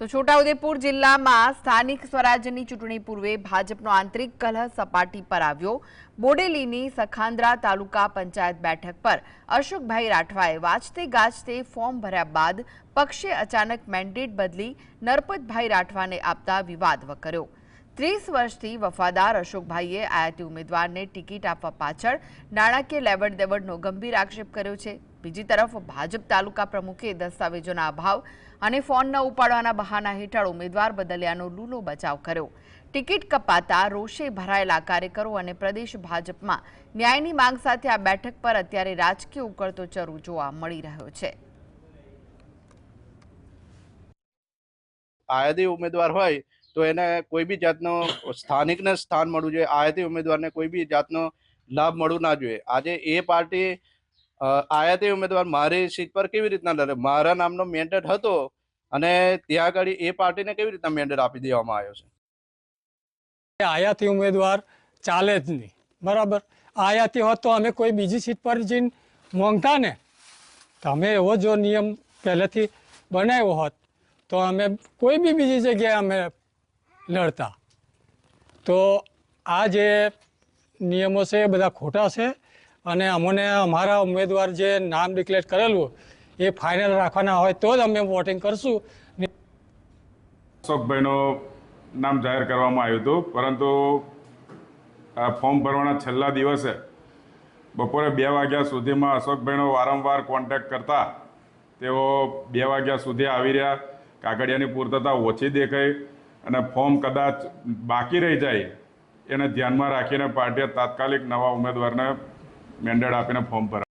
તો છોટાઉદેપુર જિલ્લામાં સ્થાનિક સ્વરાજ્યની ચૂંટણી પૂર્વે ભાજપનો આંતરિક કલહ સપાટી પર આવ્યો। બોડેલીની સખાન્દ્રા તાલુકા પંચાયત બેઠક પર અશોકભાઈ રાઠવાએ વાજતે ગાજતે ફોર્મ ભર્યા બાદ પક્ષે અચાનક મેન્ડેટ બદલી નરપતભાઈ રાઠવાને આપતા વિવાદ વકર્યો। 30 વર્ષથી વફાદાર અશોકભાઈએ આયાતી ઉમેદવારને ટિકિટ આપવા પાછળ નાણાકીય લેવડ દેવડનો ગંભીર આક્ષેપ કર્યો છે। બીજી તરફ ભાજપ તાલુકા પ્રમુખે દસ્તાવેજોના અભાવ અને ફોન ન ઉપાડવાના બહાના હેઠળ ઉમેદવાર બદલ્યાનો લૂલો બચાવ કર્યો। ટિકિટ કપાતા રોષે ભરાયેલા કાર્યકરો અને પ્રદેશ ભાજપમાં ન્યાયની માંગ સાથે આ બેઠક પર અત્યારે રાજકીય ઉકળતો ચરુ જોવા મળી રહ્યો છે। આયાતી ઉમેદવાર હોય તો એને કોઈ બી જાતનો સ્થાનિકને સ્થાન મળવું જોઈએ। આયાતી ઉમેદવારને કોઈ બી જાતનો લાભ મળવું ના જોઈએ। આજે એ પાર્ટી આયાતી ઉમેદવાર મારી સીટ પર કેવી રીતના લડે? મારા નામનો મેન્ડેટ હતો અને ત્યાં આગળ એ પાર્ટીને કેવી રીતના મેન્ડેટ આપી દેવામાં આવ્યો છે? આયાતી ઉમેદવાર ચાલે જ નહીં, બરાબર। આયાતી હોત તો અમે કોઈ બીજી સીટ પર જઈને માંગતા ને, તમે એવો જો નિયમ પહેલેથી બનાવ્યો હોત તો અમે કોઈ બી બીજી જગ્યાએ અમે લડતા। તો આ જે નિયમો છે એ બધા ખોટા છે અને અમને અમારા ઉમેદવાર જે નામ ડિક્લેર કરેલું એ ફાઇનલ રાખવાના હોય તો જ અમે વોટિંગ કરશું। અશોકભાઈનું નામ જાહેર કરવામાં આવ્યું હતું, પરંતુ ફોર્મ ભરવાના છેલ્લા દિવસે બપોરે 2 વાગ્યા સુધીમાં અશોકભાઈનો વારંવાર કોન્ટેક્ટ કરતા તેઓ 2 વાગ્યા સુધી આવી રહ્યા। કાગળિયાની પૂર્તતા ઓછી દેખાઈ અને ફોર્મ કદાચ બાકી રહી જાય એને ધ્યાનમાં રાખીને પાર્ટીએ તાત્કાલિક નવા ઉમેદવારને મેન્ડેટ આપીને ફોર્મ ભરાવ્યું।